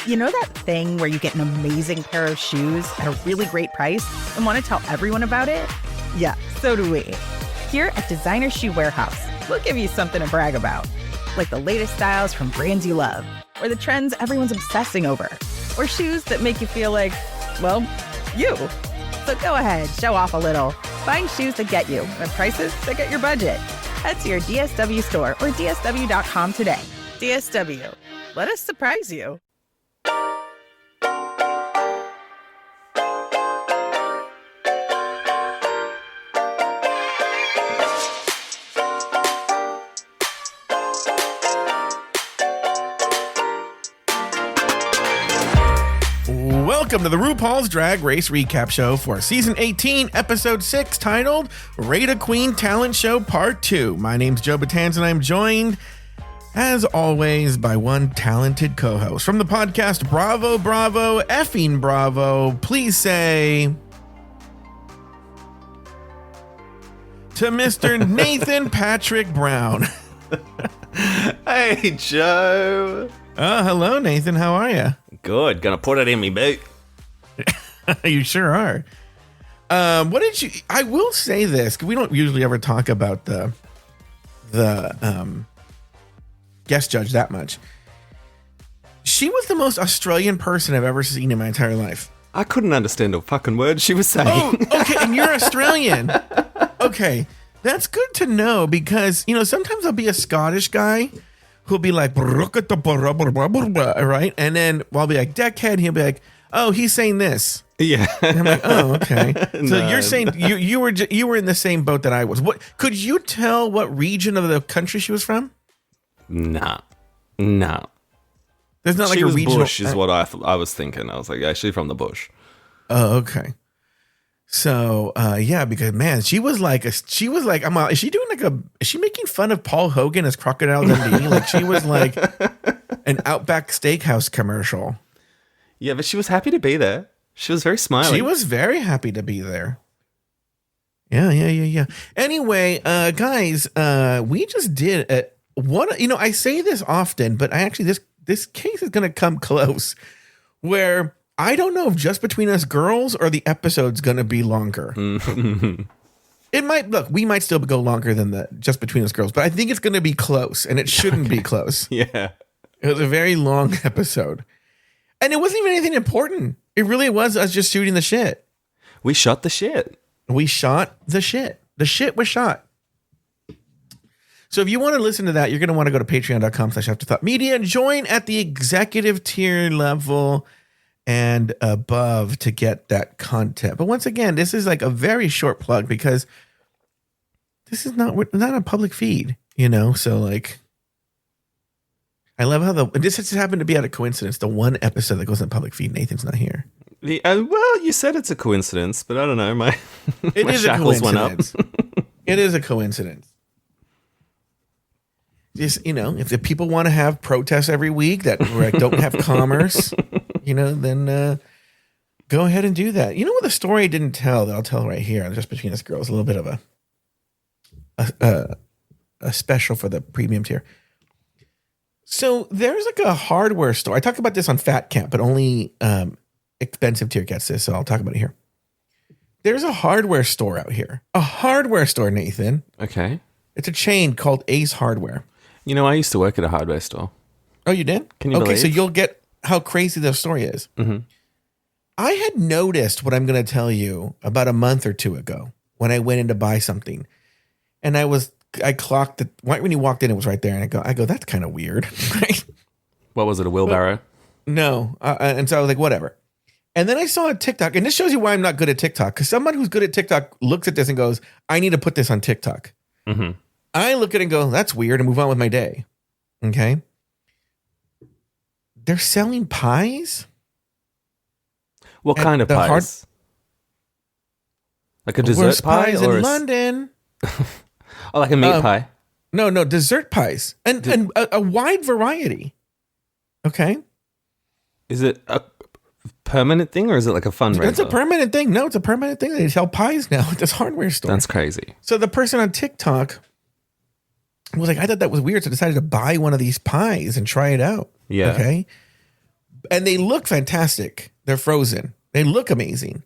You know that thing where you get an amazing pair of shoes at a really great price and want to tell everyone about it? Yeah, so do we. Here at Designer Shoe Warehouse, we'll give you something to brag about, like the latest styles from brands you love, or the trends everyone's obsessing over, or shoes that make you feel like, well, you. So go ahead, show off a little. Find shoes that get you at prices that get your budget. Head to your DSW store or DSW.com today. DSW, let us surprise you. Welcome to the RuPaul's Drag Race Recap Show for Season 18, Episode 6, titled Raida Queen Talent Show Part 2. My name's Joe Batanz, and I'm joined, as always, by one talented co-host from the podcast Bravo, Bravo, effing Bravo. Please say to Mr. Nathan Patrick Brown. Hey, Joe. Hello, Nathan. How are you? Good. Gonna put it in me boot. You sure are. What did you? I will say this, because we don't usually ever talk about the guest judge that much. She was the most Australian person I've ever seen in my entire life. I couldn't understand a fucking word she was saying. Oh, okay, and you're Australian. Okay, that's good to know, because sometimes I'll be a Scottish guy who'll be like, right, and then I'll be like, deckhead. He'll be like, oh, he's saying this. Yeah. And I'm like, oh, okay. So No. you're saying you were in the same boat that I was. What could you tell what region of the country she was from? No. There's not like She a was regional. bush is what I was thinking. I was like, yeah, she's from the bush. Oh, okay. So yeah, because man, she was like, is she making fun of Paul Hogan as Crocodile Dundee? Like she was like an Outback Steakhouse commercial. Yeah, but she was happy to be there. She was very smiling. She was very happy to be there. Yeah. Anyway, guys, we just did one. I say this often, but I actually this case is going to come close, where I don't know if Just Between Us Girls or the episode's going to be longer. It might we might still go longer than the Just Between Us Girls, but I think it's going to be close, and it shouldn't be close. Yeah. It was a very long episode. And it wasn't even anything important. It really was us just shooting the shit. We shot the shit. We shot the shit. The shit was shot. So if you want to listen to that, you're going to want to go to patreon.com/afterthoughtmedia and join at the executive tier level and above to get that content. But once again, this is like a very short plug, because this is not a public feed, so like, I love how this just happened to be out of coincidence. The one episode that goes in public feed, Nathan's not here. Well, you said it's a coincidence, but I don't know. My shackles went up. It is a coincidence. Just, if the people want to have protests every week that don't have commerce, then go ahead and do that. You know what the story I didn't tell that I'll tell right here, Just Between Us Girls, a little bit of a special for the premium tier. So there's like a hardware store. I talked about this on Fat Camp, but only expensive tier gets this, so I'll talk about it here. There's a hardware store out here. A hardware store, Nathan. Okay. It's a chain called Ace Hardware. I used to work at a hardware store. Oh, you did? Can you believe? Okay, so you'll get how crazy the story is. Mm-hmm. I had noticed what I'm going to tell you about a month or two ago when I went in to buy something. And I clocked it right when you walked in. It was right there, and I go, that's kind of weird, right? What was it? A wheelbarrow? No, and so I was like, whatever. And then I saw a TikTok, and this shows you why I'm not good at TikTok. Because someone who's good at TikTok looks at this and goes, "I need to put this on TikTok." Mm-hmm. I look at it and go, "That's weird," and move on with my day. Okay, they're selling pies. What kind of pies? Like a dessert pie, pies or in London? Oh, like a meat pie? No, dessert pies, and a wide variety. Okay, is it a permanent thing, or is it like a fundraiser? It's a permanent thing. No, it's a permanent thing. They sell pies now at this hardware store. That's crazy. So the person on TikTok was like, I thought that was weird, so I decided to buy one of these pies and try it out. Yeah. Okay. And they look fantastic. They're frozen. They look amazing.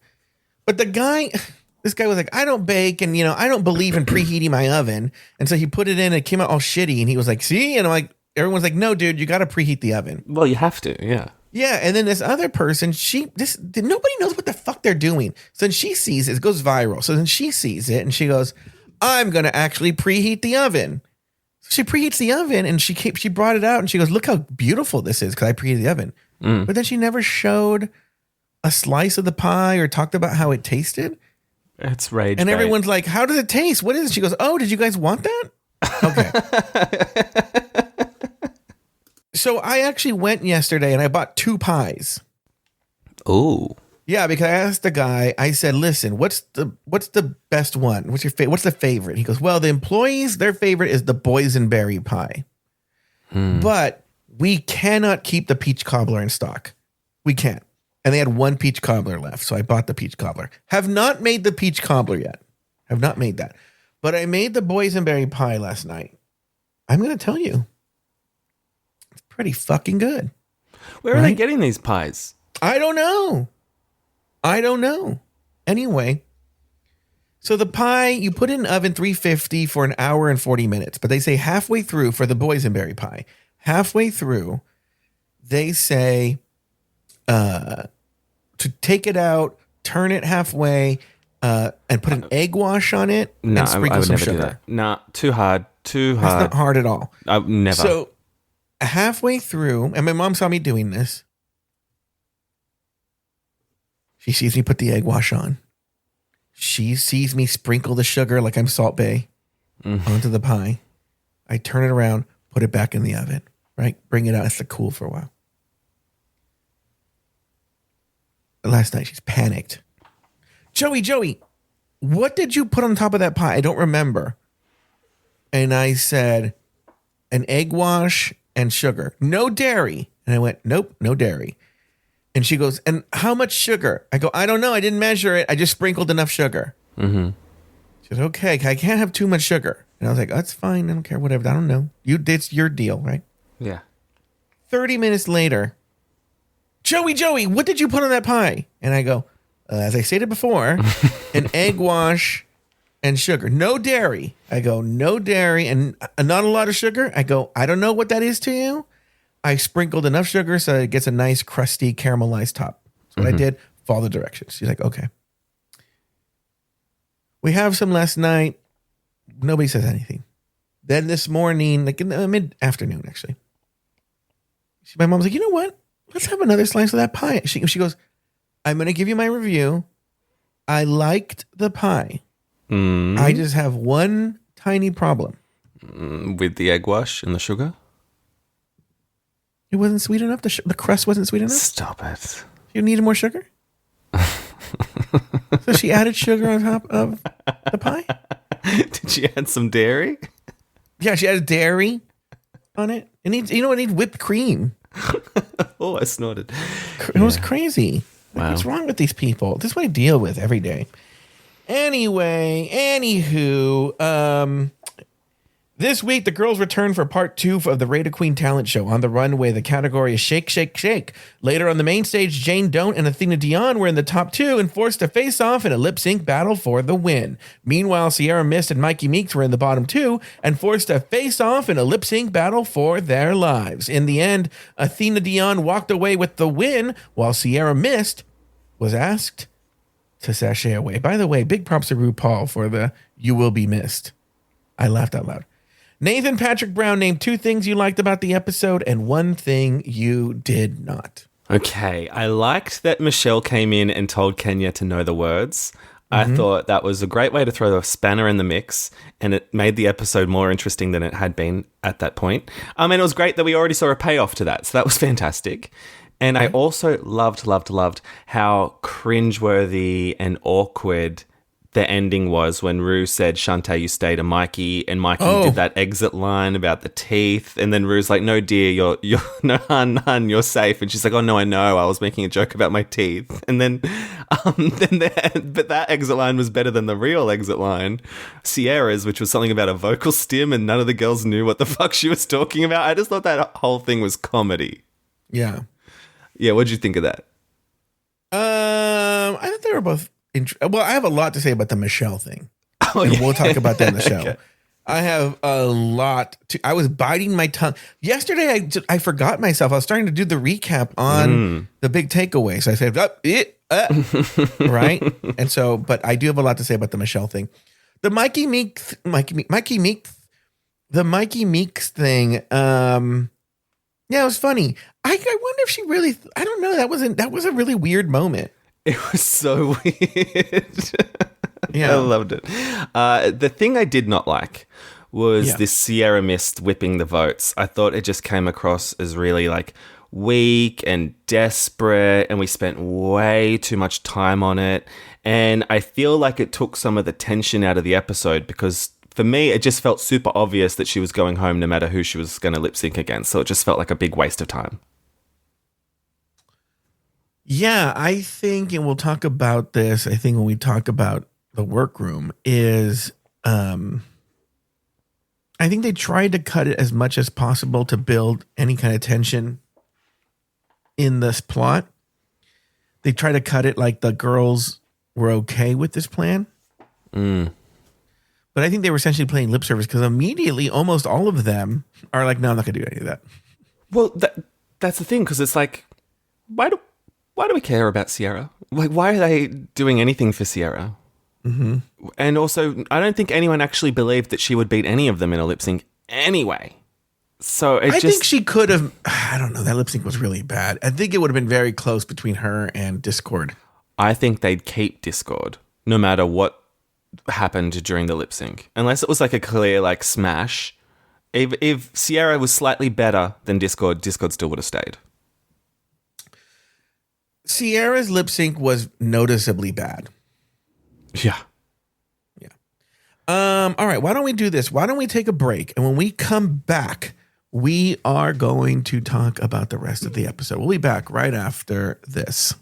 But this guy was like, I don't bake and, I don't believe in preheating my oven. And so he put it in and it came out all shitty. And he was like, see? And I'm like, everyone's like, no, dude, you got to preheat the oven. Well, you have to, yeah. Yeah. And then this other person, nobody knows what the fuck they're doing. So then she sees it goes viral. So then she sees it and she goes, I'm going to actually preheat the oven. So she preheats the oven and she brought it out and she goes, look how beautiful this is because I preheated the oven. But then she never showed a slice of the pie or talked about how it tasted. It's rage. And everyone's like, how does it taste? What is it? She goes, oh, did you guys want that? Okay. So I actually went yesterday and I bought 2 pies. Oh. Yeah, because I asked the guy, I said, listen, what's the best one? What's the favorite? He goes, well, the employees, their favorite is the boysenberry pie. But we cannot keep the peach cobbler in stock. We can't. And they had 1 peach cobbler left. So I bought the peach cobbler. Have not made the peach cobbler yet. Have not made that. But I made the boysenberry pie last night. I'm going to tell you. It's pretty fucking good. Where are they getting these pies? I don't know. Anyway. So the pie, you put it in oven 350 for an hour and 40 minutes. But they say halfway through for the boysenberry pie. Halfway through, they say to take it out, turn it halfway, and put an egg wash on it and sprinkle I would some never sugar. do that. Nah, too hard. That's not hard at all. Never. So halfway through, and my mom saw me doing this. She sees me put the egg wash on. She sees me sprinkle the sugar like I'm Salt Bae onto the pie. I turn it around, put it back in the oven, right? Bring it out. It's to cool for a while. Last night, she's panicked. Joey, what did you put on top of that pie? I don't remember. And I said, an egg wash and sugar. No dairy. And I went, nope, no dairy. And she goes, and how much sugar? I go, I don't know. I didn't measure it. I just sprinkled enough sugar. She said, okay, I can't have too much sugar. And I was like, that's fine. I don't care. Whatever. I don't know. It's your deal, right? Yeah. 30 minutes later, Joey, what did you put on that pie? And I go, as I stated before, an egg wash and sugar. No dairy. I go, no dairy and not a lot of sugar. I go, I don't know what that is to you. I sprinkled enough sugar so it gets a nice crusty caramelized top. That's what I did. Follow the directions. She's like, okay. We have some last night. Nobody says anything. Then this morning, like in the mid-afternoon, actually, my mom's like, you know what? Let's have another slice of that pie. She goes, I'm going to give you my review. I liked the pie. I just have one tiny problem. With the egg wash and the sugar? It wasn't sweet enough. The crust wasn't sweet enough. Stop it. You needed more sugar? So she added sugar on top of the pie? Did she add some dairy? Yeah, she added dairy on it. It needs whipped cream. Oh, I snorted. It was crazy. Wow. What's wrong with these people? This is what I deal with every day. Anywho, this week, the girls return for part 2 of the Raida Queen Talent Show. On the runway, the category is Shake, Shake, Shake. Later on the main stage, Jane Don't and Athena Dion were in the top 2 and forced to face off in a lip-sync battle for the win. Meanwhile, Sierra Mist and Mikey Meeks were in the bottom 2 and forced to face off in a lip-sync battle for their lives. In the end, Athena Dion walked away with the win, while Sierra Mist was asked to sashay away. By the way, big props to RuPaul for the "You Will Be Missed." I laughed out loud. Nathan Patrick Brown named 2 things you liked about the episode and 1 thing you did not. Okay, I liked that Michelle came in and told Kenya to know the words. I thought that was a great way to throw a spanner in the mix, and it made the episode more interesting than it had been at that point. And it was great that we already saw a payoff to that, so that was fantastic. And I also loved how cringeworthy and awkward the ending was when Rue said, Shantae, you stay to Mikey, and Mikey did that exit line about the teeth, and then Rue's like, no, dear, you're no, hun, you're safe, and she's like, oh, no, I know, I was making a joke about my teeth, and then but that exit line was better than the real exit line, Sierra's, which was something about a vocal stim, and none of the girls knew what the fuck she was talking about. I just thought that whole thing was comedy. Yeah. Yeah, what'd you think of that? I thought they were both. Well, I have a lot to say about the Michelle thing. Oh, And yeah. we'll talk about that in the show. Okay. I have a lot to. I was biting my tongue yesterday. I forgot myself. I was starting to do the recap on the big takeaway, so I said, right. And so, but I do have a lot to say about the Michelle thing, the Mikey Meeks thing. Yeah, it was funny. I wonder if she really. I don't know. That was a really weird moment. It was so weird. Yeah. I loved it. The thing I did not like was this Sierra Mist whipping the votes. I thought it just came across as really like weak and desperate, and we spent way too much time on it. And I feel like it took some of the tension out of the episode because for me, it just felt super obvious that she was going home no matter who she was going to lip sync against. So it just felt like a big waste of time. Yeah, I think, and we'll talk about this, I think when we talk about the workroom is, I think they tried to cut it as much as possible to build any kind of tension in this plot. They try to cut it like the girls were okay with this plan. But I think they were essentially playing lip service because immediately almost all of them are like, no, I'm not going to do any of that. Well, that's the thing, because it's like, why do we care about Sierra? Like, why are they doing anything for Sierra? Mm-hmm. And also, I don't think anyone actually believed that she would beat any of them in a lip sync anyway. So I think she could have. I don't know. That lip sync was really bad. I think it would have been very close between her and Discord. I think they'd keep Discord no matter what happened during the lip sync, unless it was like a clear like smash. If Sierra was slightly better than Discord still would have stayed. Sierra's lip sync was noticeably bad. Yeah. All right. Why don't we do this? Why don't we take a break? And when we come back, we are going to talk about the rest of the episode. We'll be back right after this.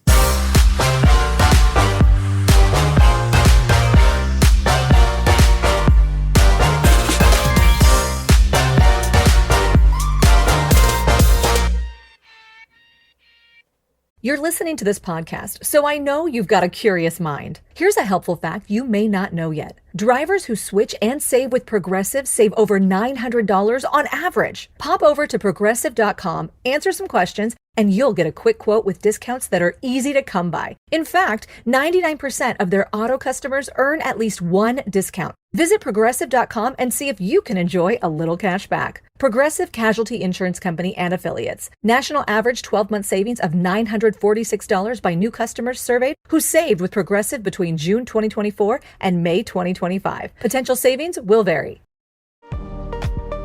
You're listening to this podcast, so I know you've got a curious mind. Here's a helpful fact you may not know yet. Drivers who switch and save with Progressive save over $900 on average. Pop over to Progressive.com, answer some questions, and you'll get a quick quote with discounts that are easy to come by. In fact, 99% of their auto customers earn at least one discount. Visit Progressive.com and see if you can enjoy a little cash back. Progressive Casualty Insurance Company and Affiliates. National average 12-month savings of $946 by new customers surveyed who saved with Progressive between June 2024 and May 2025. Potential savings will vary.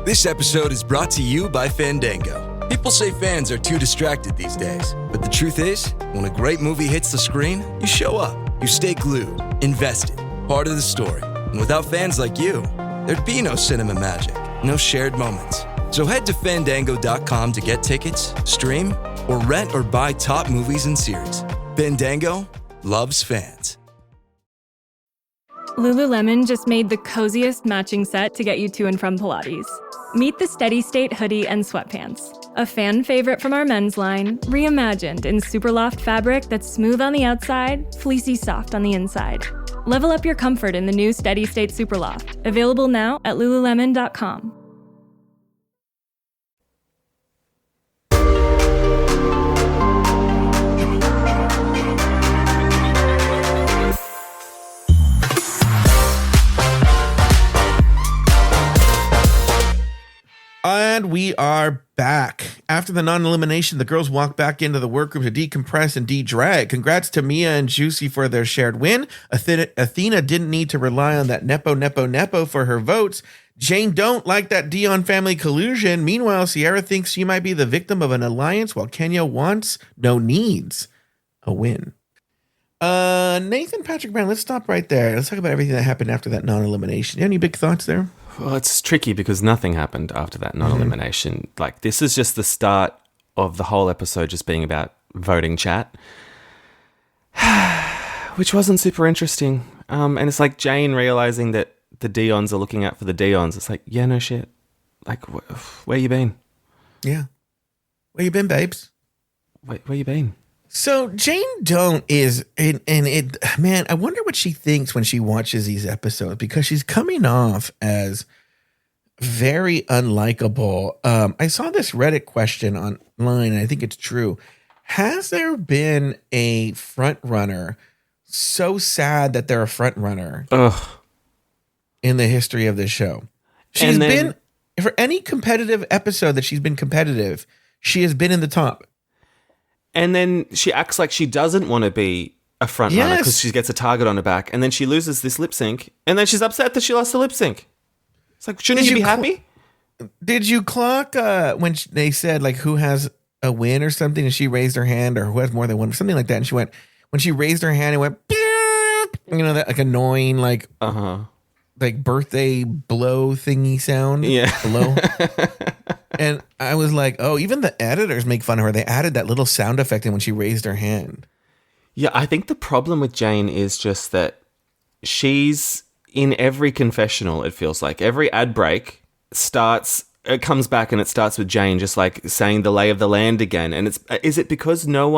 This episode is brought to you by Fandango. People say fans are too distracted these days, but the truth is, when a great movie hits the screen, you show up. You stay glued, invested, part of the story. And without fans like you, there'd be no cinema magic, no shared moments. So head to Fandango.com to get tickets, stream, or rent or buy top movies and series. Fandango loves fans. Lululemon just made the coziest matching set to get you to and from Pilates. Meet the Steady State hoodie and sweatpants. A fan favorite from our men's line, reimagined in super loft fabric that's smooth on the outside, fleecy soft on the inside. Level up your comfort in the new Steady State Super Loft. Available now at Lululemon.com. And we are back. After the non-elimination, the girls walk back into the workroom to decompress and de-drag. Congrats to Mia and Juicy for their shared win. Athena didn't need to rely on that nepo for her votes. Jane don't like that Dion family collusion. Meanwhile, Sierra thinks she might be the victim of an alliance while Kenya wants, no needs, a win. Nathan Patrick Brown, let's stop right there. Let's talk about everything that happened after that non-elimination. Any big thoughts there? Well, it's tricky because nothing happened after that non-elimination. Like, this is just the start of the whole episode just being about voting chat, which wasn't super interesting. And it's like Jane realizing that the Dions are looking out for the Dions. It's like, yeah, no shit. Like, where you been? Yeah. Where you been, babes? Where you been? So Jane Don't is, man, I wonder what she thinks when she watches these episodes, because she's coming off as very unlikable. I saw this Reddit question online, and I think it's true. Has there been a front runner so sad that they're a front runner in the history of this show? She's been, for any competitive episode that she's been competitive, she has been in the top. And then she acts like she doesn't want to be a front runner because she gets a target on her back, and then she loses this lip sync, and then she's upset that she lost the lip sync. It's like, shouldn't you be happy? Did you clock when they said like who has a win or something, and she raised her hand, or who has more than one, something like that, and she went, when she raised her hand, it went, you know, that like annoying like like birthday blow thingy sound. Yeah, blow. And I was like, oh, even the editors make fun of her. They added that little sound effect in when she raised her hand. Yeah, I think the problem with Jane is just that she's in every confessional, it feels like. Every ad break it comes back and it starts with Jane just like saying the lay of the land again. And is it because no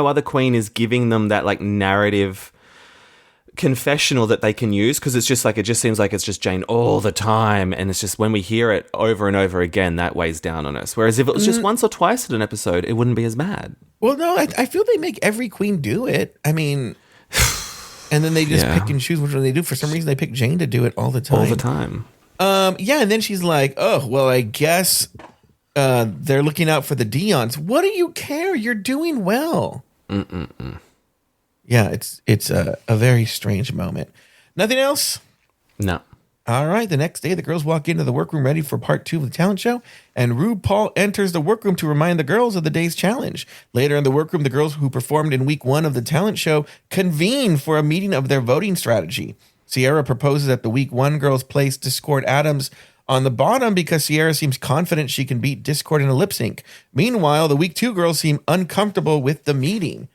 other queen is giving them that like narrative confessional that they can use? Because it's just like, it just seems like it's just Jane all the time, and it's just when we hear it over and over again, that weighs down on us. Whereas if it was just once or twice at an episode, it wouldn't be as bad. Well, no, I feel they make every queen do it. I mean, and then they just pick and choose which one they do. For some reason, they pick Jane to do it all the time. Yeah, and then she's like, oh, well, I guess they're looking out for the Dions. What do you care? You're doing well. Yeah, it's a very strange moment. Nothing else? No. All right, the next day, the girls walk into the workroom ready for part 2 of the talent show, and RuPaul enters the workroom to remind the girls of the day's challenge. Later in the workroom, the girls who performed in week 1 of the talent show convene for a meeting of their voting strategy. Sierra proposes that the week 1 girls place Discord Adams on the bottom because Sierra seems confident she can beat Discord in a lip sync. Meanwhile, the week 2 girls seem uncomfortable with the meeting.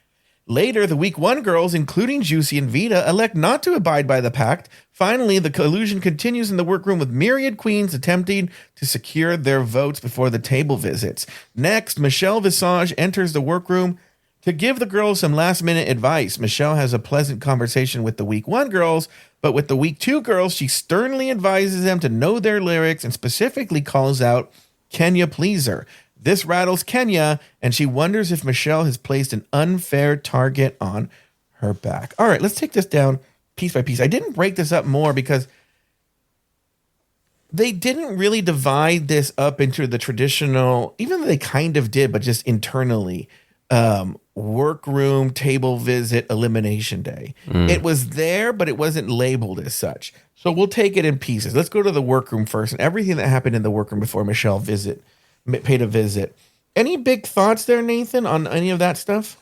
Later, the week 1 girls, including Juicy and Vita, elect not to abide by the pact. Finally, the collusion continues in the workroom with myriad queens attempting to secure their votes before the table visits. Next, Michelle Visage enters the workroom to give the girls some last-minute advice. Michelle has a pleasant conversation with the week 1 girls, but with the week 2 girls, she sternly advises them to know their lyrics and specifically calls out Kenya Pleaser. This rattles Kenya, and she wonders if Michelle has placed an unfair target on her back. All right, let's take this down piece by piece. I didn't break this up more because they didn't really divide this up into the traditional, even though they kind of did, but just internally, workroom, table visit, elimination day. It was there, but it wasn't labeled as such. So we'll take it in pieces. Let's go to the workroom first and everything that happened in the workroom before Michelle paid a visit. Any big thoughts there, Nathan, on any of that stuff?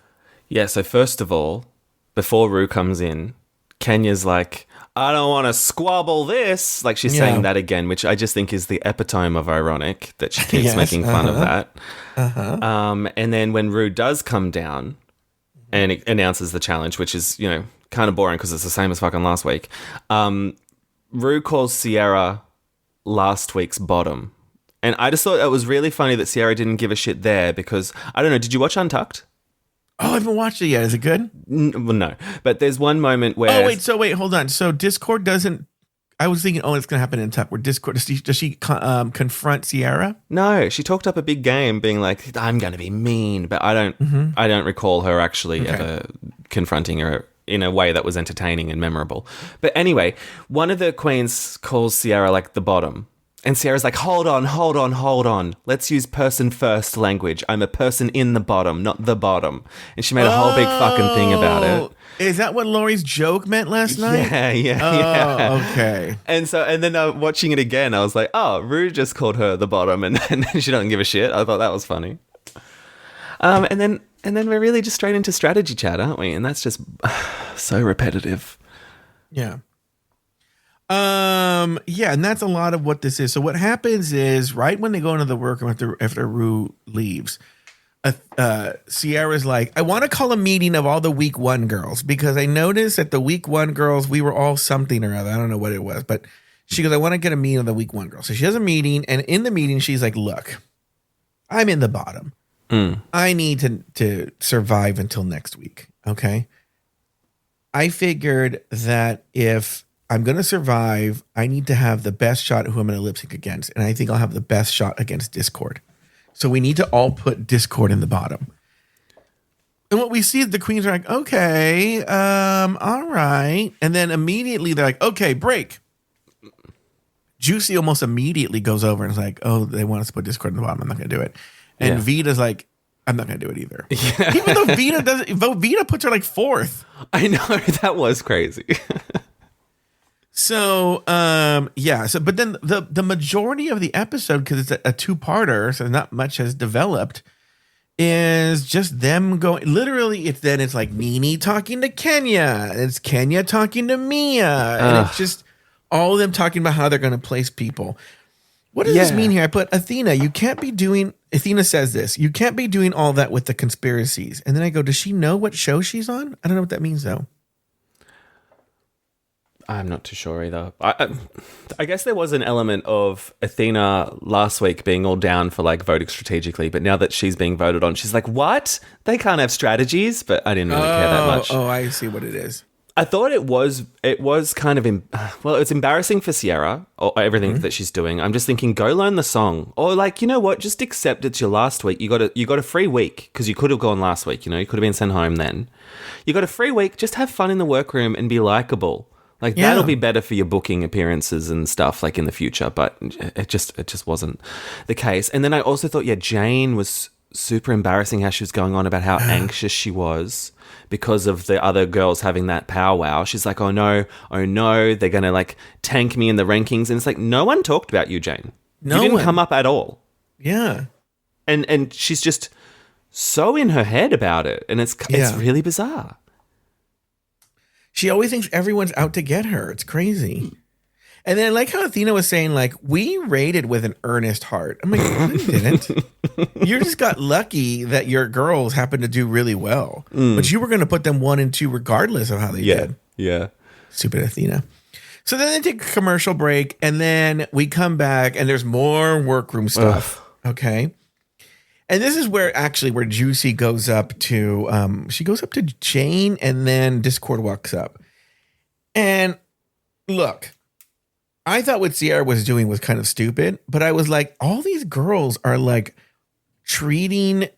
Yeah, so first of all, before Rue comes in, Kenya's like, I don't want to squabble this. Like she's saying that again, which I just think is the epitome of ironic that she keeps making fun of that. And then when Rue does come down and it announces the challenge, which is, you know, kind of boring because it's the same as fucking last week. Rue calls Sierra last week's bottom. And I just thought it was really funny that Sierra didn't give a shit there because, I don't know, did you watch Untucked? Oh, I haven't watched it yet. Is it good? Well, no. But there's one moment where... Oh, wait, hold on. So Discord doesn't... I was thinking, it's going to happen in Untucked. Where Discord... Does she confront Sierra? No, she talked up a big game being like, I'm going to be mean. But I don't recall her actually ever confronting her in a way that was entertaining and memorable. But anyway, one of the queens calls Sierra like the bottom. And Sierra's like, hold on. Let's use person first language. I'm a person in the bottom, not the bottom. And she made a whole big fucking thing about it. Is that what Lauri's joke meant last night? Yeah. Okay. And then watching it again, I was like, oh, Rue just called her the bottom and she doesn't give a shit. I thought that was funny. And then we're really just straight into strategy chat, aren't we? And that's just so repetitive. Yeah. And that's a lot of what this is. So what happens is right when they go into the workroom after Rue leaves, Sierra's like, I want to call a meeting of all the week 1 girls because I noticed that the week 1 girls, we were all something or other. I don't know what it was, but she goes, I want to get a meeting of the week 1 girls. So she has a meeting, and in the meeting, she's like, look, I'm in the bottom. I need to survive until next week. Okay. I figured that if I'm going to survive, I need to have the best shot at who I'm going to lip sync against. And I think I'll have the best shot against Discord. So we need to all put Discord in the bottom. And what we see is the queens are like, okay, all right. And then immediately they're like, okay, break. Juicy almost immediately goes over and is like, oh, they want us to put Discord in the bottom. I'm not going to do it. And Vita's like, I'm not going to do it either. Yeah. Even though Vita puts her like fourth. I know, that was crazy. So, but then the majority of the episode, because it's a two-parter, so not much has developed, is just them going, literally, it's like Nene talking to Kenya, it's Kenya talking to Mia, and it's just all of them talking about how they're going to place people. What does this mean here? I put Athena, Athena says this, you can't be doing all that with the conspiracies. And then I go, does she know what show she's on? I don't know what that means, though. I'm not too sure either. I guess there was an element of Athena last week being all down for like voting strategically, but now that she's being voted on, she's like, what? They can't have strategies? But I didn't really care that much. Oh, I see what it is. I thought it was kind of, it's embarrassing for Sierra, or everything that she's doing. I'm just thinking, go learn the song. Or like, you know what, just accept it's your last week. You got a free week, because you could have gone last week, you could have been sent home then. You got a free week, just have fun in the workroom and be likable. Like, that'll be better for your booking appearances and stuff, like, in the future. But it just wasn't the case. And then I also thought, Jane was super embarrassing how she was going on about how anxious she was because of the other girls having that powwow. She's like, oh no, they're going to, like, tank me in the rankings. And it's like, no one talked about you, Jane. You didn't come up at all. Yeah. And she's just so in her head about it. And it's really bizarre. She always thinks everyone's out to get her. It's crazy. And then I like how Athena was saying, like, we rated with an earnest heart. I'm like, no, you didn't. You just got lucky that your girls happened to do really well. But you were going to put them 1 and 2 regardless of how they did. Yeah. Stupid Athena. So then they take a commercial break, and then we come back, and there's more workroom stuff. Okay. And this is where Juicy goes up to, she goes up to Jane, and then Discord walks up. And look, I thought what Sierra was doing was kind of stupid, but I was like, all these girls are like treating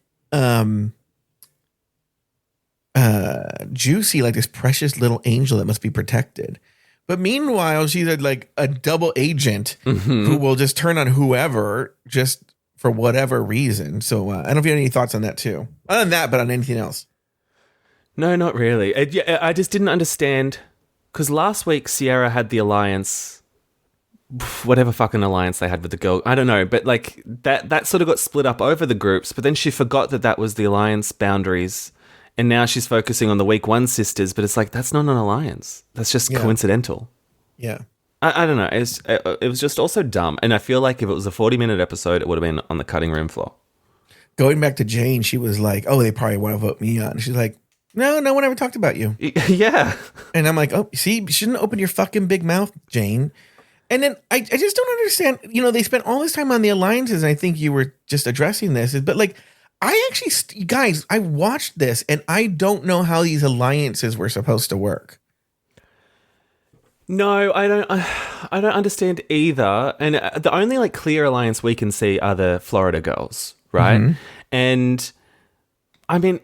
Juicy like this precious little angel that must be protected. But meanwhile, she's like a double agent who will just turn on whoever just for whatever reason. So I don't know if you have any thoughts on that too. Other than that, but on anything else. No, not really. I just didn't understand, because last week Sierra had the alliance, whatever fucking alliance they had with the girl. I don't know, but like that sort of got split up over the groups, but then she forgot that was the alliance boundaries. And now she's focusing on the week 1 sisters, but it's like, that's not an alliance. That's just coincidental. Yeah. I don't know. It was just also dumb. And I feel like if it was a 40-minute episode, it would have been on the cutting room floor. Going back to Jane, she was like, oh, they probably want to vote me on. She's like, no one ever talked about you. Yeah. And I'm like, oh, see, you shouldn't open your fucking big mouth, Jane. And then I just don't understand. They spent all this time on the alliances, and I think you were just addressing this. But like, I actually, guys, I watched this, and I don't know how these alliances were supposed to work. No, I don't understand either. And the only like clear alliance we can see are the Florida girls, right? Mm-hmm. And I mean,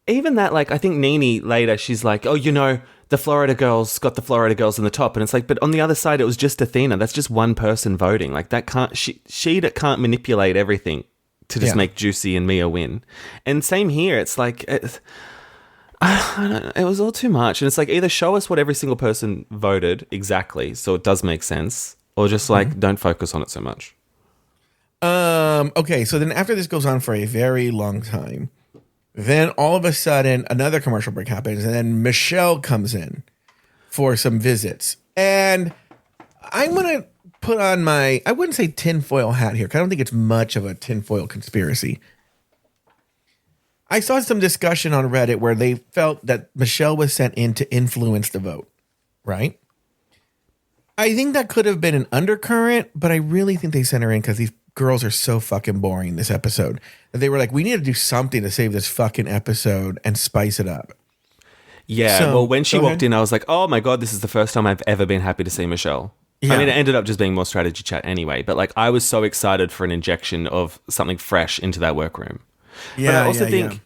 even that, like, I think Nene later, she's like, oh, the Florida girls got the Florida girls in the top. And it's like, but on the other side, it was just Athena. That's just one person voting. Like, that can't, she that can't manipulate everything to just make Juicy and Mia win. And same here. It's like, I don't know, it was all too much. And it's like, either show us what every single person voted exactly, so it does make sense, or just like, don't focus on it so much. Okay, so then after this goes on for a very long time, then all of a sudden another commercial break happens, and then Michelle comes in for some visits. And I'm going to put on my, I wouldn't say tinfoil hat here, because I don't think it's much of a tinfoil conspiracy. I saw some discussion on Reddit where they felt that Michelle was sent in to influence the vote, right? I think that could have been an undercurrent, but I really think they sent her in because these girls are so fucking boring this episode. They were like, we need to do something to save this fucking episode and spice it up. Yeah, So, well, when she go walked ahead. in, I was like, oh my God, this is the first time I've ever been happy to see Michelle. Yeah. I mean, it ended up just being more strategy chat anyway, but like I was so excited for an injection of something fresh into that workroom. Yeah, but I also yeah, think yeah.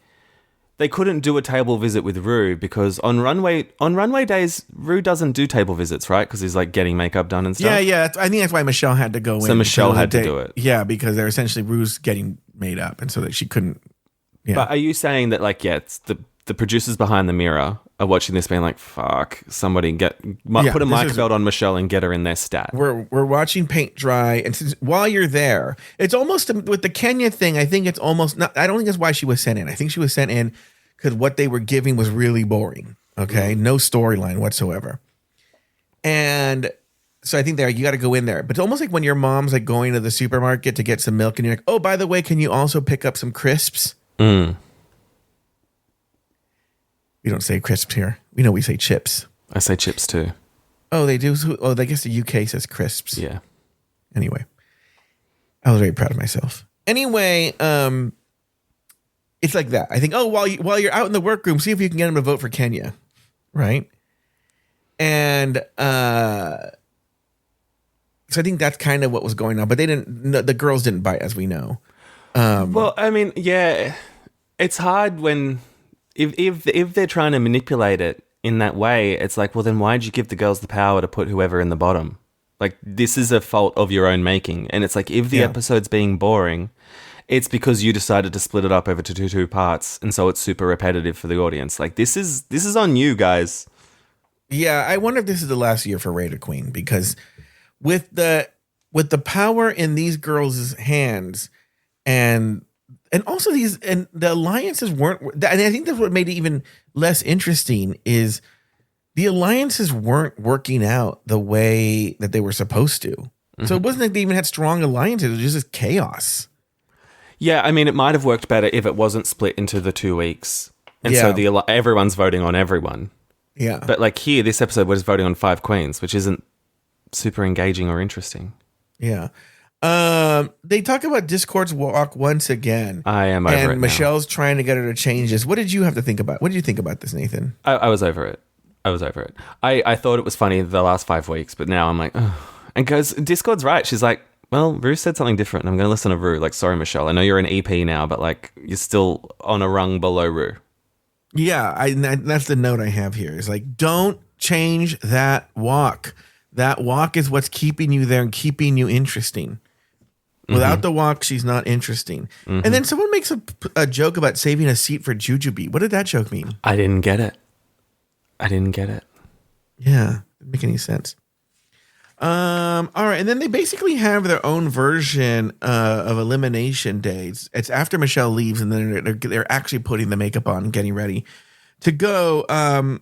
they couldn't do a table visit with Rue because on runway days, Rue doesn't do table visits, right? Because he's like getting makeup done and stuff. Yeah. I think that's why Michelle had to go in. So Michelle because had to they- do it. Yeah, because they're essentially Rue's getting made up, and so that she couldn't. Yeah. But are you saying that like, yeah, it's the producers behind the mirror are watching this being like, fuck, somebody put a this mic is- belt on Michelle and get her in their stat. We're watching paint dry, and since, while you're there, it's almost with the Kenya thing. I think it's almost not. I don't think that's why she was sent in. I think she was sent in because what they were giving was really boring. Okay, no storyline whatsoever, and so I think you got to go in there. But it's almost like when your mom's like going to the supermarket to get some milk, and you're like, oh, by the way, can you also pick up some crisps? Mm. We don't say crisps here. We know we say chips. I say chips too. Oh, they do. Oh, I guess the UK says crisps. Yeah. Anyway, I was very proud of myself. Anyway, it's like that. I think, oh, while you're out in the workroom, see if you can get them to vote for Kenya, right? And so I think that's kind of what was going on. But they didn't. No, the girls didn't bite, as we know. Well, I mean, yeah, it's hard when if they're trying to manipulate it in that way. It's like, well, then why'd you give the girls the power to put whoever in the bottom? Like, this is a fault of your own making. And it's like, if the episode's being boring, it's because you decided to split it up over two parts, and so it's super repetitive for the audience. Like, this is on you guys. Yeah, I wonder if this is the last year for Raida Queen, because with the power in these girls' hands, and also the alliances weren't, and I think that's what made it even less interesting, is the alliances weren't working out the way that they were supposed to. Mm-hmm. So it wasn't like they even had strong alliances. It was just chaos. Yeah, I mean, it might have worked better if it wasn't split into the 2 weeks. And so everyone's voting on everyone. Yeah. But like here, this episode, we're just voting on 5 queens, which isn't super engaging or interesting. Yeah. They talk about Discord's walk once again. I am over it And now. Michelle's trying to get her to change this. What did you have to think about? What did you think about this, Nathan? I was over it. I thought it was funny the last 5 weeks, but now I'm like, oh. And because Discord's right. She's like, well, Rue said something different, and I'm going to listen to Rue. Like, sorry, Michelle. I know you're an EP now, but like, you're still on a rung below Rue. Yeah, that's the note I have here. It's like, don't change that walk. That walk is what's keeping you there and keeping you interesting. Without the walk, she's not interesting. And then someone makes a joke about saving a seat for Jujubee. What did that joke mean? I didn't get it. Yeah, didn't make any sense. All right, and then they basically have their own version of Elimination Day. It's after Michelle leaves, and then they're actually putting the makeup on and getting ready to go. And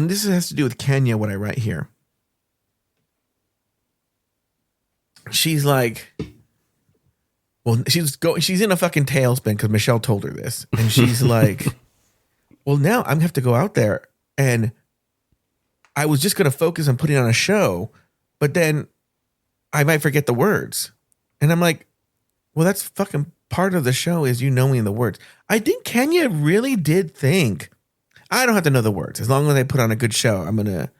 this has to do with Kenya, what I write here. She's like, well, she's in a fucking tailspin because Michelle told her this. And she's like, well, now I'm gonna have to go out there, and I was just gonna focus on putting on a show, but then I might forget the words. And I'm like, well, that's fucking part of the show, is you knowing the words. I think Kenya really did think, I don't have to know the words. As long as I put on a good show, I'm gonna.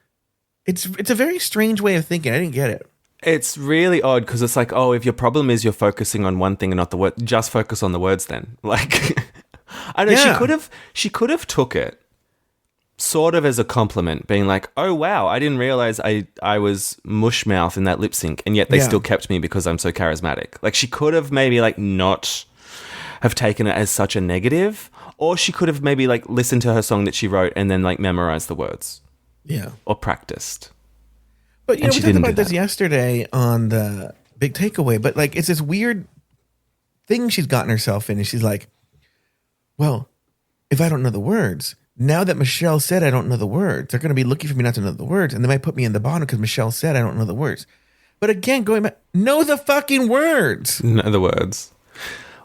It's a very strange way of thinking. I didn't get it. It's really odd because it's like, oh, if your problem is you're focusing on one thing and not the word, just focus on the words then. Like, I know Yeah. she could have took it sort of as a compliment, being like, oh, wow, I didn't realize I was mush mouth in that lip sync, and yet they Yeah. still kept me because I'm so charismatic. Like, she could have maybe like not have taken it as such a negative, or she could have maybe like listened to her song that she wrote and then like memorized the words Yeah. or practiced. But you And know, she we talked didn't about do this that. yesterday on the Big Takeaway, but like it's this weird thing she's gotten herself in, and she's like, well, if I don't know the words, now that Michelle said I don't know the words, they're going to be looking for me not to know the words, and they might put me in the bottom because Michelle said I don't know the words. But again, going back, know the fucking words. Know the words.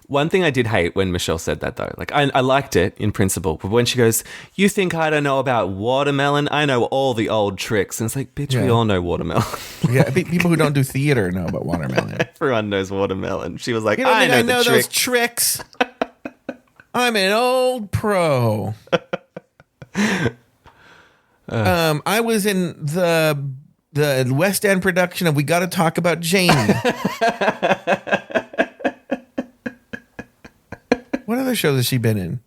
One thing I did hate when Michelle said that, though, like I liked it in principle, but when she goes, "You think I don't know about watermelon? I know all the old tricks," and it's like, bitch, we all know watermelon. Yeah, people who don't do theater know about watermelon. Everyone knows watermelon. She was like, You don't think I know the those tricks. I'm an old pro. I was in the West End production of We Gotta Talk About Janie. What other shows has she been in?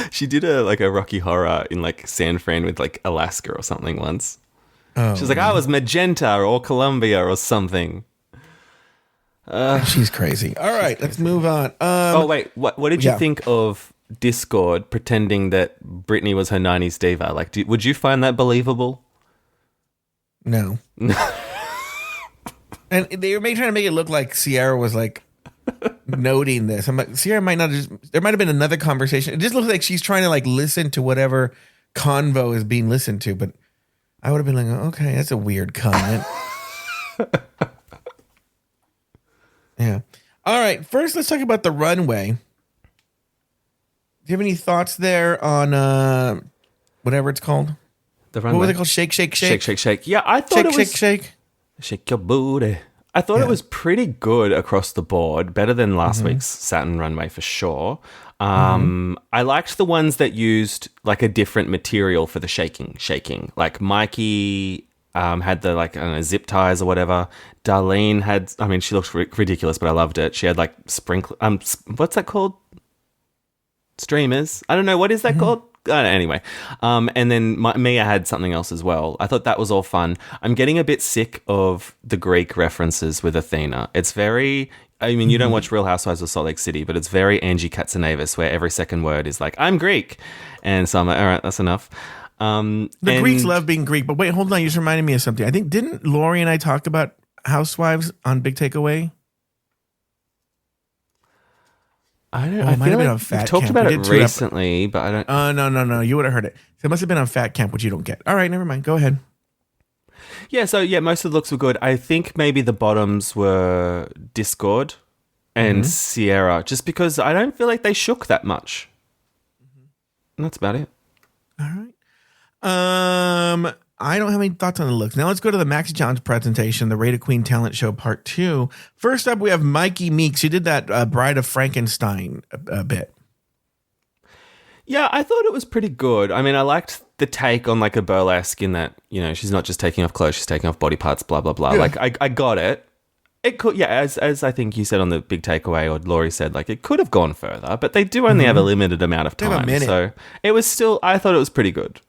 She did a Rocky Horror in like San Fran with like Alaska or something once. Oh, She's like, I was Magenta or Columbia or something. She's crazy. All right, let's move on. Oh wait, what did you yeah. think of Discord pretending that Britney was her 90s diva? Like, would you find that believable? No. And they were trying to make it look like Sierra was like noting this. I'm like, Sierra might not there might have been another conversation. It just looks like she's trying to like listen to whatever convo is being listened to, but I would have been like, okay, that's a weird comment. Yeah. All right. First, let's talk about the runway. Do you have any thoughts there on whatever it's called? The runway. What was it called? Shake, shake, shake. Shake, shake, shake. Yeah, I thought it was shake. Shake your booty. I thought it was pretty good across the board, better than last week's satin runway for sure. I liked the ones that used like a different material for the shaking. Like Mikey had the like, I don't know, zip ties or whatever. Darlene had, I mean, she looks ridiculous, but I loved it. She had like what's that called? Streamers. I don't know. What is that called? Anyway. And then Mia had something else as well. I thought that was all fun. I'm getting a bit sick of the Greek references with Athena. It's very, I mean, you don't watch Real Housewives of Salt Lake City, but it's very Angie Katsunavis, where every second word is like, I'm Greek. And so I'm like, all right, that's enough. The Greeks love being Greek, but wait, hold on. You just reminded me of something. I think, didn't Lauri and I talk about Housewives on Big Takeaway? I don't know. It might have been on Fat We've talked Camp. about We it did two recently, but I don't. No. You would have heard it. So it must have been on Fat Camp, which you don't get. All right, never mind. Go ahead. Yeah, so yeah, most of the looks were good. I think maybe the bottoms were Discord and Sierra, just because I don't feel like they shook that much. And that's about it. All right. I don't have any thoughts on the looks. Now let's go to the Maxi Challenge presentation, the Raida Queen Talent Show Part 2. First up, we have Mikey Meeks. She did that Bride of Frankenstein bit. Yeah, I thought it was pretty good. I mean, I liked the take on like a burlesque in that, you know, she's not just taking off clothes, she's taking off body parts, blah, blah, blah. Yeah. Like, I got it. It could, yeah, as I think you said on the Big Takeaway, or Lauri said, like, it could have gone further, but they do only have a limited amount of They have a time. minute. So it was still, I thought it was pretty good.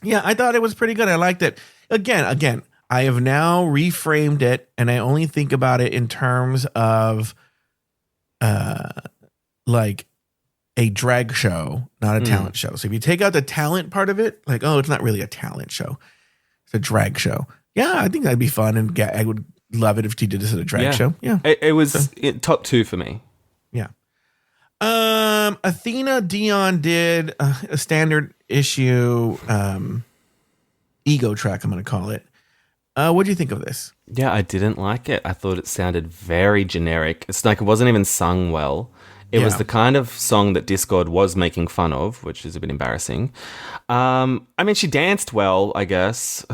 Yeah, I thought it was pretty good. I liked it. Again, I have now reframed it, and I only think about it in terms of like a drag show, not a talent show. So if you take out the talent part of it, like, oh, it's not really a talent show. It's a drag show. Yeah, I think that'd be fun, and I would love it if she did this at a drag show. Yeah. It was top 2 for me. Yeah. Athena, Dion did a standard issue ego track, I'm going to call it. What do you think of this? Yeah, I didn't like it. I thought it sounded very generic. It's like it wasn't even sung well. It was the kind of song that Discord was making fun of, which is a bit embarrassing. I mean, she danced well, I guess.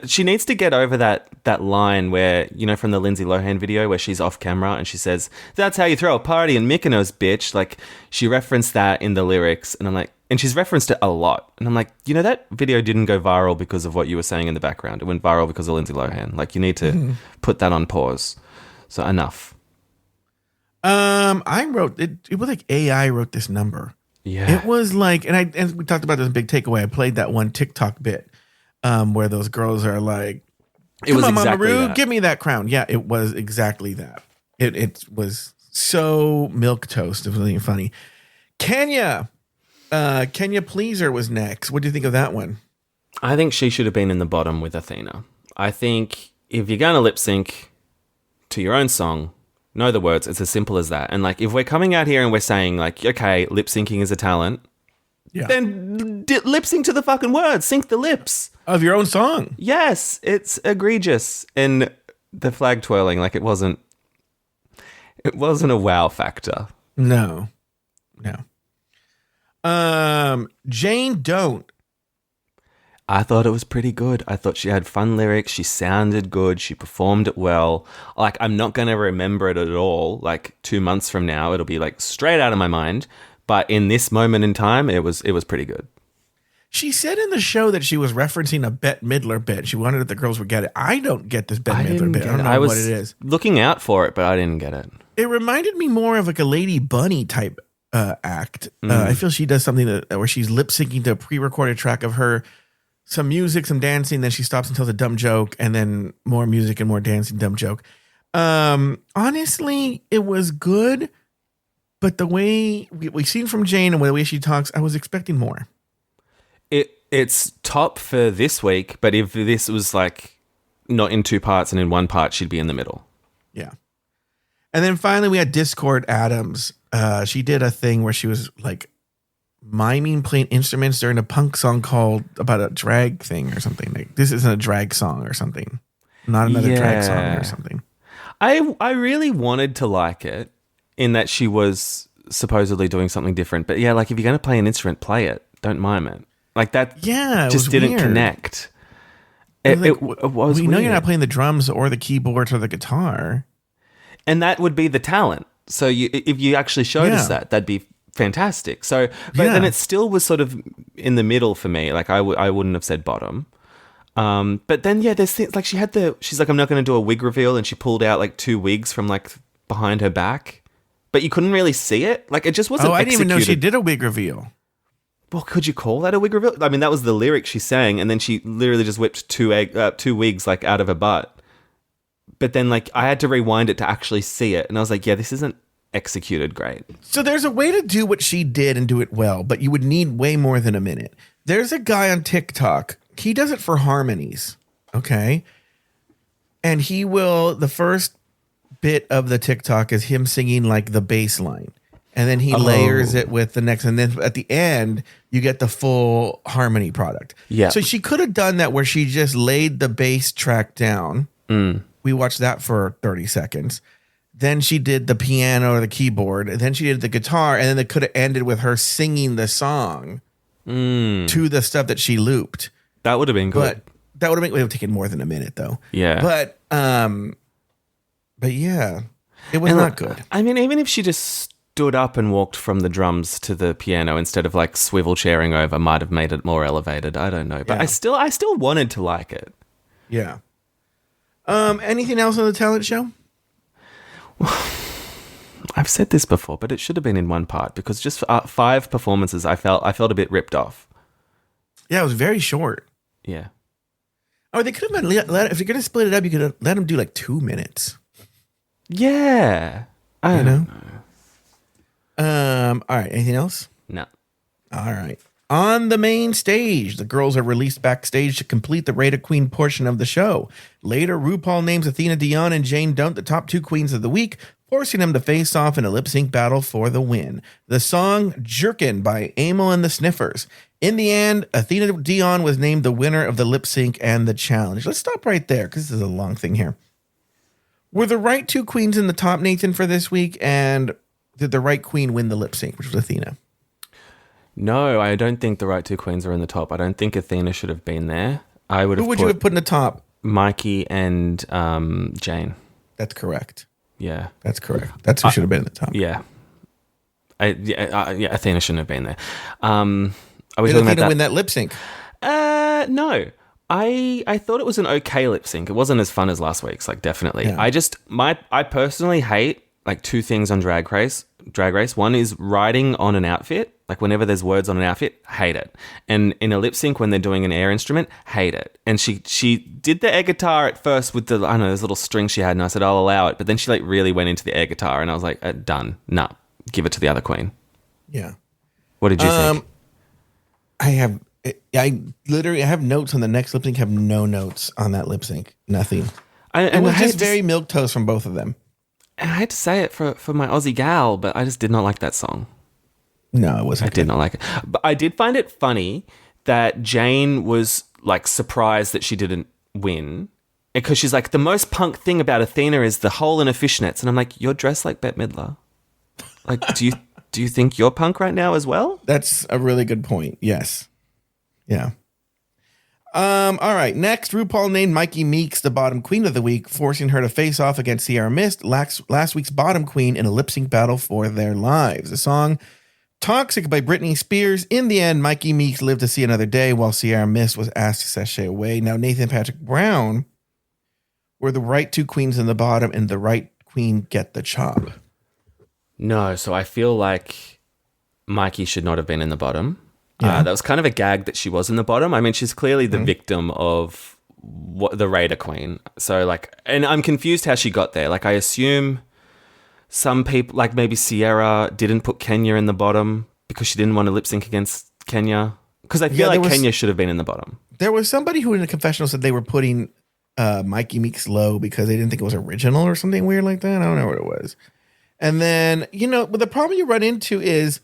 She needs to get over that line where, you know, from the Lindsay Lohan video where she's off camera and she says, "That's how you throw a party in Mykonos, bitch." Like, she referenced that in the lyrics, and I'm like, and she's referenced it a lot. And I'm like, you know, that video didn't go viral because of what you were saying in the background. It went viral because of Lindsay Lohan. Like, you need to put that on pause. So enough. I wrote it. It was like AI wrote this number. Yeah. It was like, and we talked about this in Big Takeaway. I played that one TikTok bit where those girls are like, It was "Come on, exactly Mama Ru, that. give me that crown." Yeah, it was exactly that. It was so milquetoast. It was really funny. Kenya Pleaser was next. What do you think of that one? I think she should have been in the bottom with Athena. I think if you're going to lip sync to your own song, know the words. It's as simple as that. And like, if we're coming out here and we're saying like, okay, lip syncing is a talent, then lip sync to the fucking words. Sync the lips Of your own song. Yes, it's egregious. And the flag twirling, like, it wasn't. It wasn't a wow factor. No. Jane Don't. I thought it was pretty good. I thought she had fun lyrics. She sounded good. She performed it well. Like, I'm not going to remember it at all. Like 2 months from now, it'll be like straight out of my mind. But in this moment in time, it was pretty good. She said in the show that she was referencing a Bette Midler bit. She wanted that the girls would get it. I don't get this Bette Midler bit. I don't know what it is. Looking out for it, but I didn't get it. It reminded me more of like a Lady Bunny type act. I feel she does something where she's lip syncing to a pre-recorded track of her, some music, some dancing, then she stops and tells a dumb joke, and then more music and more dancing, dumb joke. Honestly, it was good, but the way we've seen from Jane and the way she talks, I was expecting more. It's top for this week, but if this was like not in 2 parts and in 1 part, she'd be in the middle. Yeah. And then finally we had Discord Adams. She did a thing where she was like miming playing instruments during a punk song called about a drag thing or something. Like, this isn't a drag song or something. Not another drag song or something. I really wanted to like it in that she was supposedly doing something different. But yeah, like if you're going to play an instrument, play it. Don't mime it. Like that just didn't connect. It was we weird. know you're not playing the drums or the keyboard or the guitar. And that would be the talent. So if you actually showed us that'd be fantastic. So, but then it still was sort of in the middle for me. Like I wouldn't have said bottom. But then, there's things like she's like, I'm not going to do a wig reveal. And she pulled out like 2 wigs from like behind her back, but you couldn't really see it. Like it just wasn't I didn't even know she did a wig reveal. Well, could you call that a wig reveal? I mean, that was the lyric she sang, and then she literally just whipped 2 wigs like out of her butt. But then, like, I had to rewind it to actually see it, and I was like, this isn't executed great. So there's a way to do what she did and do it well, but you would need way more than a minute. There's a guy on TikTok. He does it for harmonies, okay? And he will, the first bit of the TikTok is him singing like the bass line. And then he layers it with the next. And then at the end, you get the full harmony product. Yeah. So she could have done that where she just laid the bass track down. We watched that for 30 seconds. Then she did the piano or the keyboard. And then she did the guitar. And then it could have ended with her singing the song to the stuff that she looped. That would have been good. But that would have taken more than a minute, though. Yeah. But yeah, it was not good. I mean, even if she just stood up and walked from the drums to the piano instead of like swivel chairing over, might have made it more elevated. I don't know, but I still wanted to like it. Yeah. Anything else on the talent show? I've said this before, but it should have been in 1 part because just 5 performances, I felt a bit ripped off. Yeah, it was very short. Yeah. Oh, they could have been if you're gonna split it up, you could have let them do like 2 minutes. Yeah. I don't know. All right. Anything else? No. All right. On the main stage, the girls are released backstage to complete the Raida Queen portion of the show. Later, RuPaul names Athena, Dion, and Jane Don't the top 2 queens of the week, forcing them to face off in a lip sync battle for the win. The song "Jerkin" by Amel and the Sniffers. In the end, Athena Dion was named the winner of the lip sync and the challenge. Let's stop right there because this is a long thing here. Were the right 2 queens in the top, Nathan, for this week? And did the right queen win the lip sync, which was Athena? No, I don't think the right 2 queens are in the top. I don't think Athena should have been there. Who would you have put in the top? Mikey and Jane. That's correct. Yeah. That's correct. That's who should have been in the top. Yeah. Athena shouldn't have been there. Are we Did talking Athena about win that lip sync? No. I thought it was an okay lip sync. It wasn't as fun as last week's, like definitely. Yeah. I personally hate like 2 things on Drag Race. One is writing on an outfit. Like whenever there's words on an outfit, hate it. And in a lip sync when they're doing an air instrument, hate it. And she did the air guitar at first with this little string she had, and I said I'll allow it. But then she like really went into the air guitar, and I was like, done. Nah, give it to the other queen. Yeah. What did you think? I literally have notes on the next lip sync. Have no notes on that lip sync. Nothing. It was just very milquetoast from both of them. I hate to say it for my Aussie gal, but I just did not like that song. No, it wasn't. I did not like it. But I did find it funny that Jane was like surprised that she didn't win. because she's like, the most punk thing about Athena is the hole in her fishnets. And I'm like, you're dressed like Bette Midler. Like, do you think you're punk right now as well? That's a really good point. Yes. Yeah. All right. Next, RuPaul named Mikey Meeks the bottom queen of the week, forcing her to face off against Sierra Mist, last week's bottom queen, in a lip sync battle for their lives. The song Toxic by Britney Spears. In the end, Mikey Meeks lived to see another day, while Sierra Mist was asked to sashay away. Now, Nathan Patrick Brown were the right two queens in the bottom, and the right queen get the chop. No, so I feel like Mikey should not have been in the bottom. Yeah. That was kind of a gag that she was in the bottom. I mean, she's clearly the victim of the Raida Queen. So, like, and I'm confused how she got there. Like, I assume some people, like maybe Sierra, didn't put Kenya in the bottom because she didn't want to lip sync against Kenya. Because I feel like Kenya should have been in the bottom. There was somebody who in the confessional said they were putting Mikey Meeks low because they didn't think it was original or something weird like that. I don't know what it was. And then, but the problem you run into is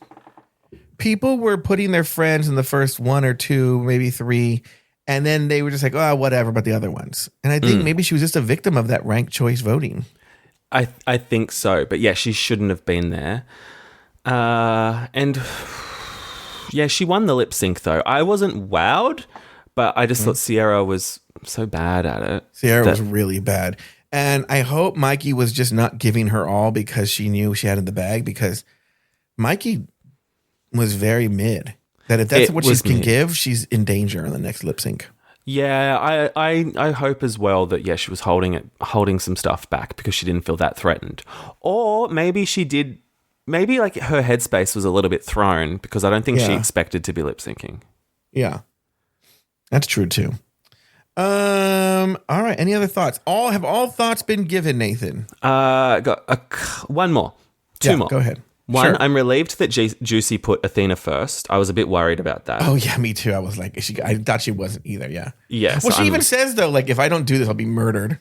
people were putting their friends in the first one or two, maybe three, and then they were just like, oh, whatever, but the other ones. And I think maybe she was just a victim of that ranked choice voting. I think so. But yeah, she shouldn't have been there. And yeah, she won the lip sync though. I wasn't wowed, but I just thought Sierra was so bad at it. Sierra was really bad. And I hope Mikey was just not giving her all because she knew she had in the bag, because Mikey was very mid. That if that's what she can give, she's in danger in the next lip sync. Yeah, I hope as well that, yeah, she was holding some stuff back because she didn't feel that threatened. Or maybe she did, maybe like her headspace was a little bit thrown because I don't think she expected to be lip syncing. Yeah. That's true too. All right. Any other thoughts? Have all thoughts been given, Nathan? Got one more. Two more. Go ahead. One, sure. I'm relieved that Juicy put Athena first. I was a bit worried about that. Oh yeah, me too. I was like, I thought she wasn't either. Yeah. Yes. Well, she even says though, like, if I don't do this, I'll be murdered.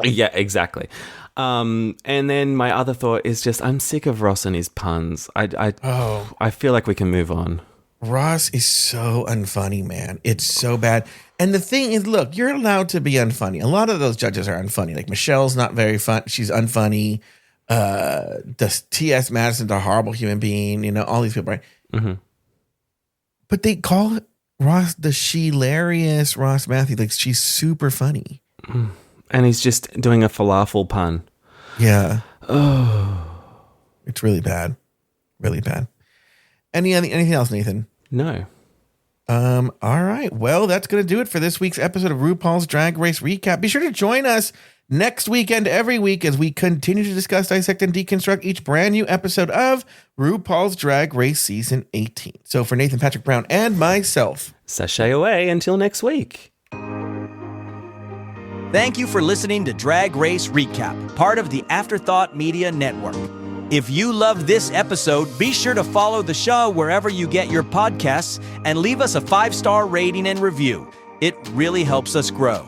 Yeah, exactly. And then my other thought is just, I'm sick of Ross and his puns. I feel like we can move on. Ross is so unfunny, man. It's so bad. And the thing is, look, you're allowed to be unfunny. A lot of those judges are unfunny. Like Michelle's not very fun. She's unfunny. Does T.S. Madison's a horrible human being, all these people, right? Mm-hmm. But they call Ross the she-larious Ross Matthews. Like, she's super funny. And he's just doing a falafel pun. Yeah. Oh. It's really bad. Really bad. Anything else, Nathan? No. All right. Well, that's going to do it for this week's episode of RuPaul's Drag Race Recap. Be sure to join us next weekend, every week, as we continue to discuss, dissect, and deconstruct each brand new episode of RuPaul's Drag Race Season 18. So for Nathan Patrick Brown and myself, sashay away until next week. Thank you for listening to Drag Race Recap, part of the Afterthought Media Network. If you love this episode, be sure to follow the show wherever you get your podcasts and leave us a 5-star rating and review. It really helps us grow.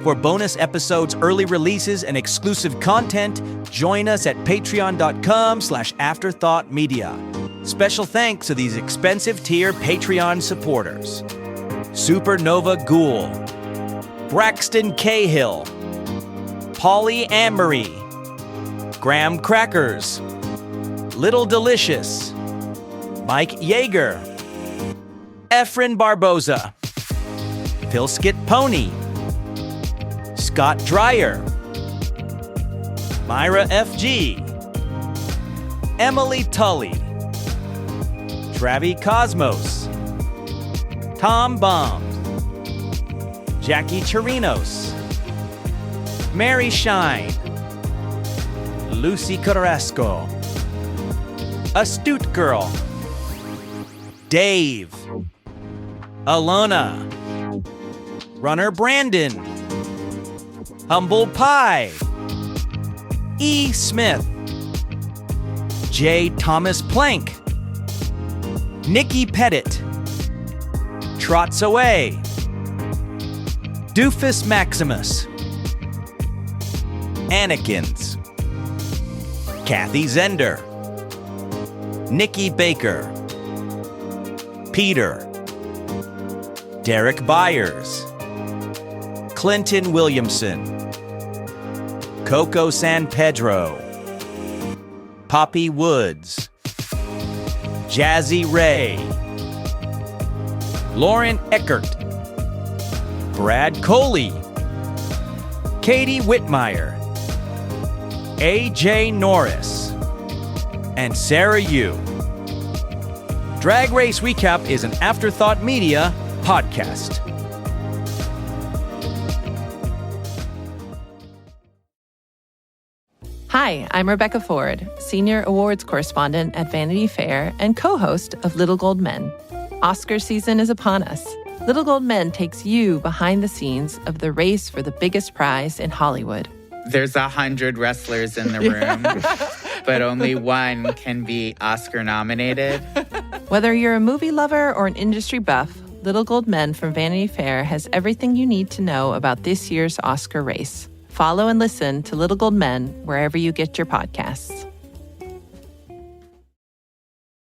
For bonus episodes, early releases, and exclusive content, join us at patreon.com/afterthoughtmedia. Special thanks to these expensive tier Patreon supporters: Supernova Ghoul, Braxton Cahill, Polly Amory, Graham Crackers, Little Delicious, Mike Yeager, Efren Barboza, Pilskit Pony, Scott Dreyer, Myra FG, Emily Tully, Travi Cosmos, Tom Bombs, Jackie Chirinos, Mary Shine, Lucy Carrasco, Astute Girl, Dave, Alona, Runner Brandon, Humble Pie, E. Smith, J. Thomas Plank, Nikki Pettit, Trots Away, Doofus Maximus, Anakins, Kathy Zender, Nikki Baker, Peter, Derek Byers, Clinton Williamson, Coco San Pedro, Poppy Woods, Jazzy Ray, Lauren Eckert, Brad Coley, Katie Whitmire, AJ Norris, and Sarah Yu. Drag Race Recap is an Afterthought Media podcast. Hi, I'm Rebecca Ford, Senior Awards Correspondent at Vanity Fair and co-host of Little Gold Men. Oscar season is upon us. Little Gold Men takes you behind the scenes of the race for the biggest prize in Hollywood. There's 100 wrestlers in the room, but only one can be Oscar nominated. Whether you're a movie lover or an industry buff, Little Gold Men from Vanity Fair has everything you need to know about this year's Oscar race. Follow and listen to Little Gold Men wherever you get your podcasts.